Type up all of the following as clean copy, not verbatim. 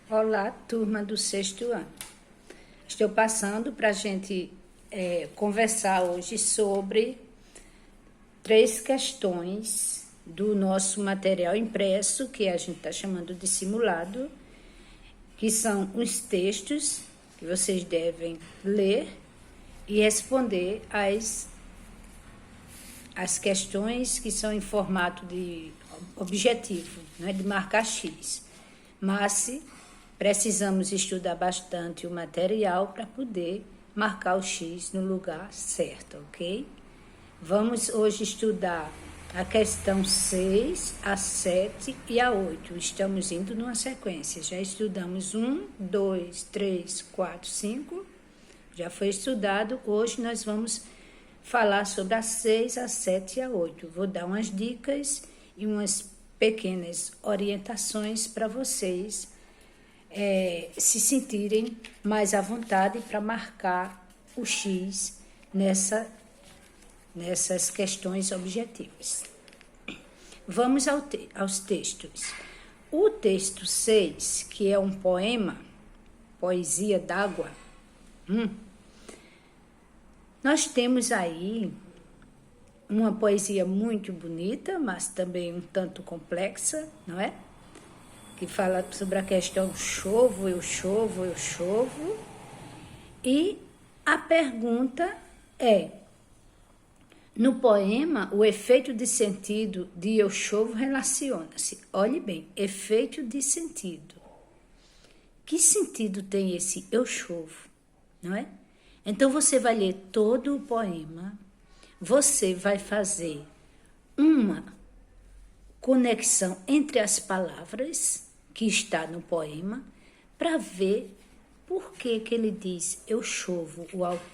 Olá, turma do sexto ano. Estou passando para a gente conversar hoje sobre 3 questões do nosso material impresso, que a gente está chamando de simulado, que são os textos que vocês devem ler e responder as questões que são em formato de objetivo, né, de marcar X. Mas precisamos estudar bastante o material para poder marcar o X no lugar certo, ok? Vamos hoje estudar a questão 6, a 7 e a 8. Estamos indo numa sequência. Já estudamos 1, 2, 3, 4, 5. Já foi estudado. Hoje nós vamos falar sobre a 6, a 7 e a 8. Vou dar umas dicas e umas pequenas orientações para vocês se sentirem mais à vontade para marcar o X nessas questões objetivas. Vamos aos textos. O texto 6, que é um poema, poesia d'água, nós temos aí uma poesia muito bonita, mas também um tanto complexa, não é? Que fala sobre a questão chovo, eu chovo, eu chovo. E a pergunta é, no poema, o efeito de sentido de eu chovo relaciona-se. Olhe bem, efeito de sentido. Que sentido tem esse eu chovo, não é? Então, você vai ler todo o poema, você vai fazer uma conexão entre as palavras que está no poema para ver por que ele diz eu chovo.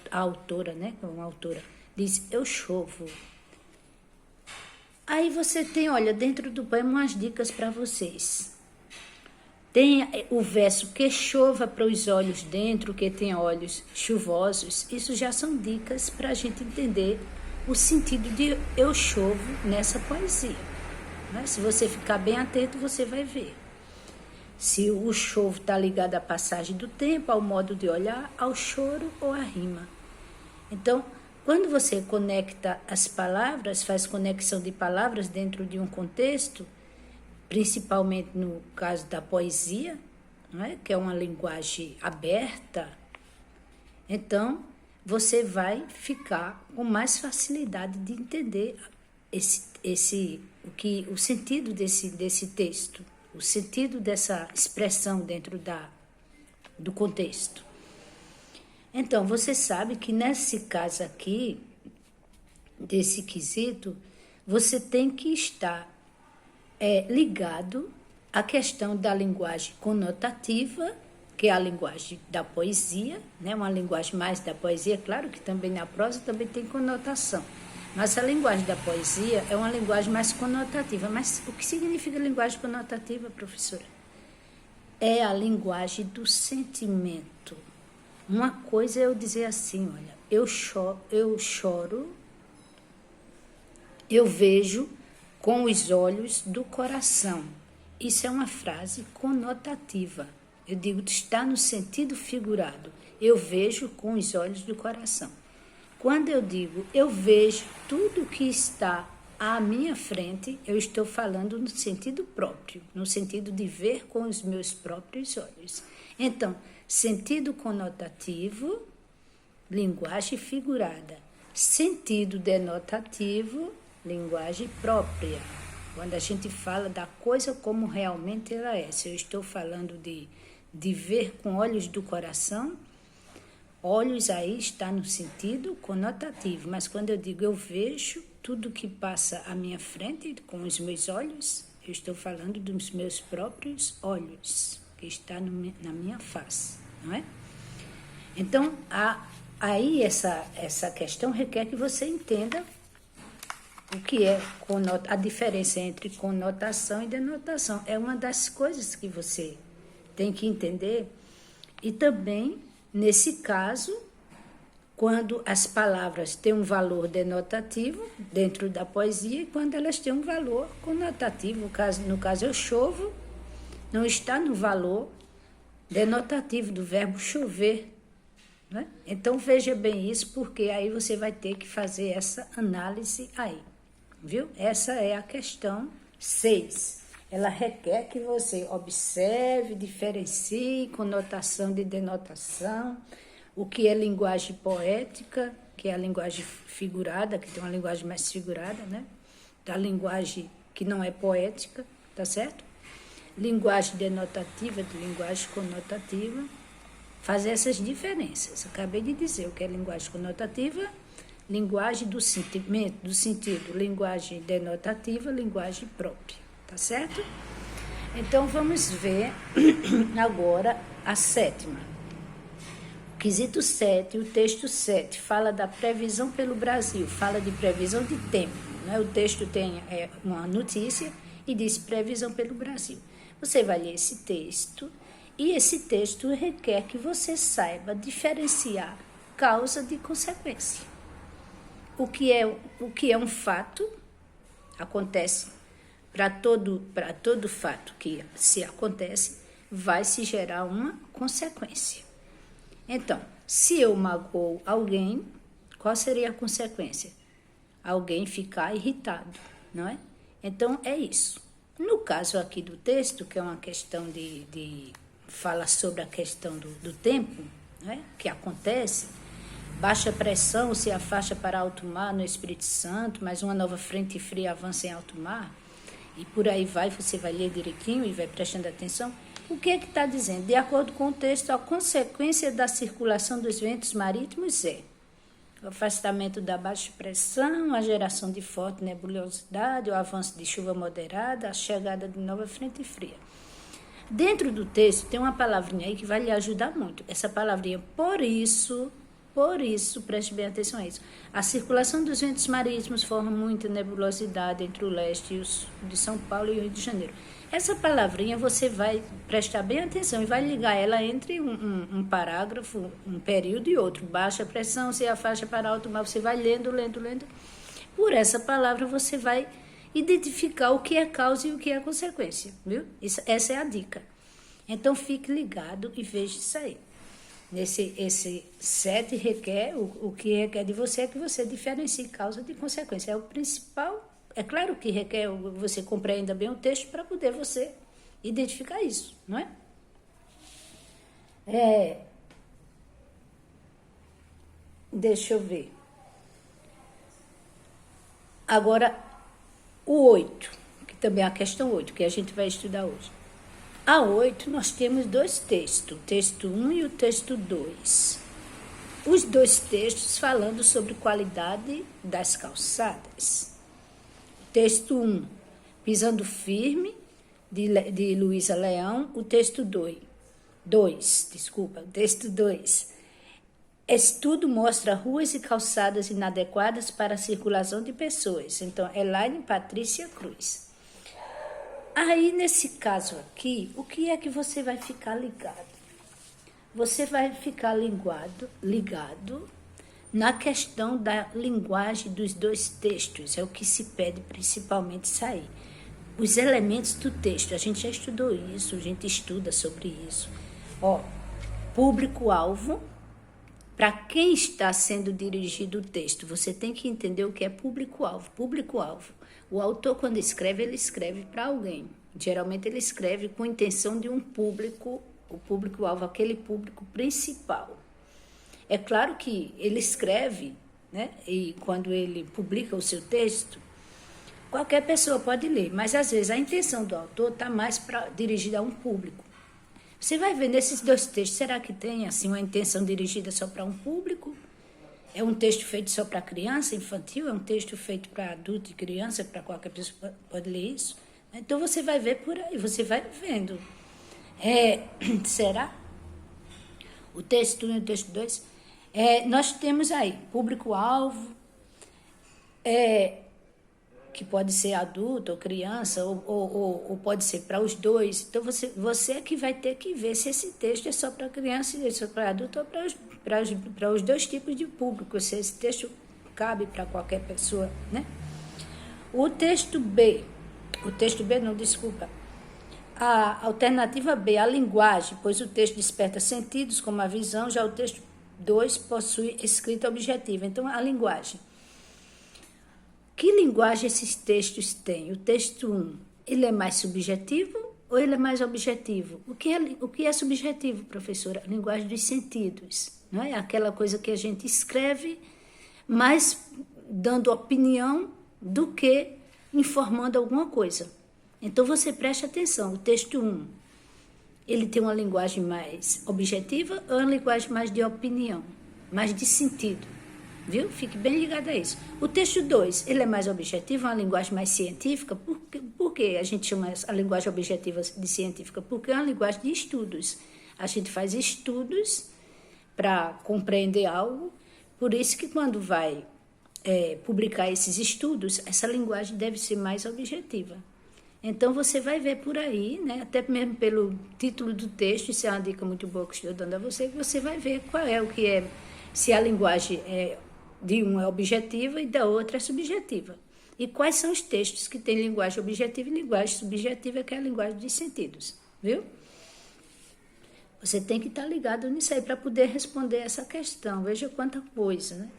A autora, né? Uma autora diz eu chovo. Aí você tem, olha, dentro do poema umas dicas para vocês. Tem o verso que chova para os olhos dentro, que tem olhos chuvosos. Isso já são dicas para a gente entender o sentido de eu chovo nessa poesia. Né? Se você ficar bem atento, você vai ver. Se o chovo está ligado à passagem do tempo, ao modo de olhar, ao choro ou à rima. Então, quando você conecta as palavras, faz conexão de palavras dentro de um contexto, principalmente no caso da poesia, não é? Que é uma linguagem aberta, então você vai ficar com mais facilidade de entender o sentido desse texto, o sentido dessa expressão dentro do contexto. Então, você sabe que nesse caso aqui, desse quesito, você tem que estar ligado à questão da linguagem conotativa, que é a linguagem da poesia, né? Uma linguagem mais da poesia, claro que também na prosa também tem conotação, mas a linguagem da poesia é uma linguagem mais conotativa. Mas o que significa linguagem conotativa, professora? É a linguagem do sentimento. Uma coisa é eu dizer assim, olha, eu choro, eu vejo com os olhos do coração. Isso é uma frase conotativa. Eu digo, está no sentido figurado. Eu vejo com os olhos do coração. Quando eu digo, eu vejo tudo que está à minha frente, eu estou falando no sentido próprio, no sentido de ver com os meus próprios olhos. Então, sentido conotativo, linguagem figurada. Sentido denotativo, linguagem própria. Quando a gente fala da coisa como realmente ela é. Se eu estou falando de ver com olhos do coração, olhos aí está no sentido conotativo. Mas quando eu digo eu vejo tudo que passa à minha frente com os meus olhos, eu estou falando dos meus próprios olhos, que está na minha face, não é? Então, aí essa questão requer que você entenda o que é a diferença entre conotação e denotação. É uma das coisas que você tem que entender. E também, nesse caso, quando as palavras têm um valor denotativo dentro da poesia e quando elas têm um valor conotativo. No caso eu chovo, não está no valor denotativo do verbo chover, né? Então, veja bem isso, porque aí você vai ter que fazer essa análise aí, viu? Essa é a questão 6. Ela requer que você observe, diferencie conotação de denotação, o que é linguagem poética, que é a linguagem figurada, que tem uma linguagem mais figurada, né? Da linguagem que não é poética, tá certo? Linguagem denotativa, de linguagem conotativa, fazer essas diferenças. Acabei de dizer o que é linguagem conotativa, linguagem do sentimento, do sentido, linguagem denotativa, linguagem própria, tá certo? Então, vamos ver agora a 7ª. O quesito 7, o texto 7, fala da previsão pelo Brasil, fala de previsão de tempo, né? O texto tem uma notícia e diz previsão pelo Brasil. Você vai ler esse texto e esse texto requer que você saiba diferenciar causa de consequência. O que é um fato, acontece para todo fato que se acontece, vai se gerar uma consequência. Então, se eu magoo alguém, qual seria a consequência? Alguém ficar irritado, não é? Então, é isso. No caso aqui do texto, que é uma questão fala sobre a questão do tempo, né, que acontece, baixa pressão se afasta para alto mar no Espírito Santo, mas uma nova frente fria avança em alto mar, e por aí vai, você vai ler direitinho e vai prestando atenção. O que é que está dizendo? De acordo com o texto, a consequência da circulação dos ventos marítimos é o afastamento da baixa pressão, a geração de forte nebulosidade, o avanço de chuva moderada, a chegada de nova frente fria. Dentro do texto tem uma palavrinha aí que vai lhe ajudar muito. Essa palavrinha, por isso, preste bem atenção a isso. A circulação dos ventos marítimos forma muita nebulosidade entre o leste e o sul de São Paulo e o Rio de Janeiro. Essa palavrinha você vai prestar bem atenção e vai ligar ela entre um parágrafo, um período e outro. Baixa pressão, se afasta para alto mar, você vai lendo. Por essa palavra você vai identificar o que é causa e o que é consequência, viu? Essa é a dica. Então, fique ligado e veja isso aí. Esse 7 requer, o que requer de você é que você diferencie causa de consequência. É o principal. É claro que requer você compreenda bem o texto para poder você identificar isso, não é? Deixa eu ver. Agora, o 8, que também é a questão 8, que a gente vai estudar hoje. A 8, nós temos 2 textos, o texto 1 e o texto 2. Os 2 textos falando sobre qualidade das calçadas. Texto 1, Pisando Firme, de Luísa Leão. O texto 2, texto 2. Estudo mostra ruas e calçadas inadequadas para a circulação de pessoas. Então, Elaine Patrícia Cruz. Aí, nesse caso aqui, o que é que você vai ficar ligado? Você vai ficar ligado na questão da linguagem dos 2 textos, é o que se pede principalmente sair. Os elementos do texto, a gente já estudou isso, a gente estuda sobre isso. Público-alvo, para quem está sendo dirigido o texto, você tem que entender o que é público-alvo. Público-alvo, o autor quando escreve, ele escreve para alguém. Geralmente ele escreve com a intenção de um público, o público-alvo, aquele público principal. É claro que ele escreve, né? E quando ele publica o seu texto, qualquer pessoa pode ler, mas às vezes a intenção do autor está mais dirigida a um público. Você vai ver nesses 2 textos, será que tem assim uma intenção dirigida só para um público? É um texto feito só para criança, infantil? É um texto feito para adulto e criança, para qualquer pessoa pode ler isso? Então você vai ver por aí, você vai vendo. Será? O texto 1 e o texto 2... nós temos aí público-alvo, que pode ser adulto ou criança, ou pode ser para os 2. Então, você é que vai ter que ver se esse texto é só para criança, se é só para adulto ou para os 2 tipos de público, se esse texto cabe para qualquer pessoa, né? O texto B, A alternativa B, a linguagem, pois o texto desperta sentidos como a visão, já o texto 2 possui escrita objetiva. Então, a linguagem. Que linguagem esses textos têm? O texto 1, ele é mais subjetivo ou ele é mais objetivo? O que é subjetivo, professora? A linguagem dos sentidos. Não é aquela coisa que a gente escreve, mas dando opinião do que informando alguma coisa. Então, você preste atenção. O texto 1, ele tem uma linguagem mais objetiva ou uma linguagem mais de opinião, mais de sentido? Viu? Fique bem ligado a isso. O texto 2, ele é mais objetivo, uma linguagem mais científica. Por que a gente chama a linguagem objetiva de científica? Porque é uma linguagem de estudos. A gente faz estudos para compreender algo. Por isso que quando vai publicar esses estudos, essa linguagem deve ser mais objetiva. Então, você vai ver por aí, né, até mesmo pelo título do texto, isso é uma dica muito boa que estou dando a você, que você vai ver qual é o que é, se a linguagem de um é objetiva e da outra é subjetiva. E quais são os textos que têm linguagem objetiva e linguagem subjetiva, que é a linguagem de sentidos, viu? Você tem que estar ligado nisso aí para poder responder essa questão. Veja quanta coisa, né?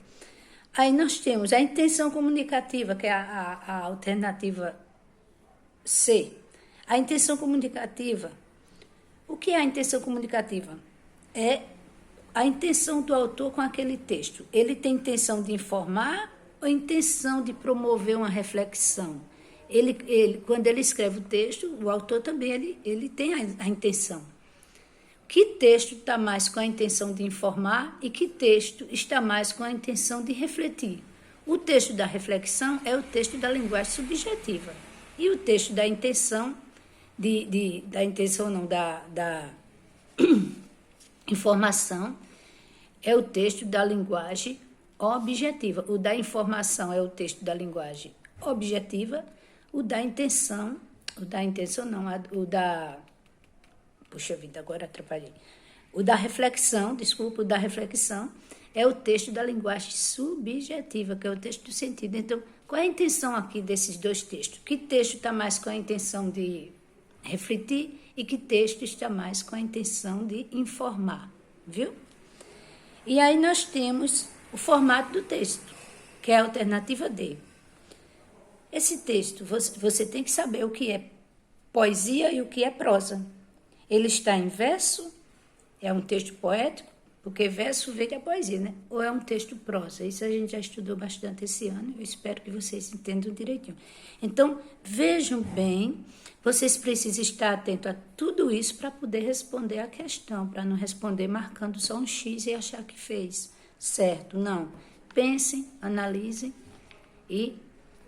Aí nós temos a intenção comunicativa, que é a alternativa C. A intenção comunicativa. O que é a intenção comunicativa? É a intenção do autor com aquele texto. Ele tem intenção de informar ou intenção de promover uma reflexão? Quando ele escreve o texto, o autor também ele tem a intenção. Que texto está mais com a intenção de informar e que texto está mais com a intenção de refletir? O texto da reflexão é o texto da linguagem subjetiva. E o texto da intenção, da informação, é o texto da linguagem objetiva. O da informação é o texto da linguagem objetiva. Puxa vida, agora atrapalhei. O da reflexão é o texto da linguagem subjetiva, que é o texto do sentido. Então, qual é a intenção aqui desses dois textos? Que texto está mais com a intenção de refletir e que texto está mais com a intenção de informar, viu? E aí nós temos o formato do texto, que é a alternativa D. Esse texto, você tem que saber o que é poesia e o que é prosa. Ele está em verso, é um texto poético, porque verso vem que é poesia, né? Ou é um texto prosa. Isso a gente já estudou bastante esse ano. Eu espero que vocês entendam direitinho. Então, vejam bem, vocês precisam estar atentos a tudo isso para poder responder a questão, para não responder marcando só um X e achar que fez certo. Não. Pensem, analisem e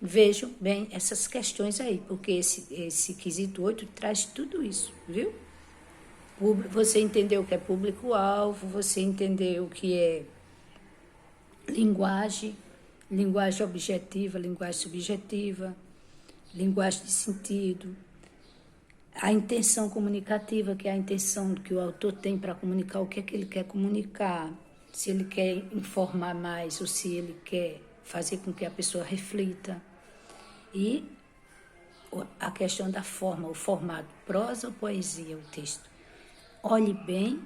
vejam bem essas questões aí, porque esse quesito 8 traz tudo isso, viu? Você entendeu o que é público-alvo, você entendeu o que é linguagem objetiva, linguagem subjetiva, linguagem de sentido, a intenção comunicativa, que é a intenção que o autor tem para comunicar, o que é que ele quer comunicar, se ele quer informar mais ou se ele quer fazer com que a pessoa reflita. E a questão da forma, o formato, prosa ou poesia, o texto. Olhe bem,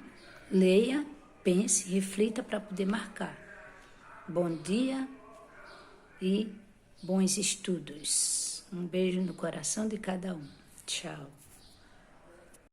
leia, pense, reflita para poder marcar. Bom dia e bons estudos. Um beijo no coração de cada um. Tchau.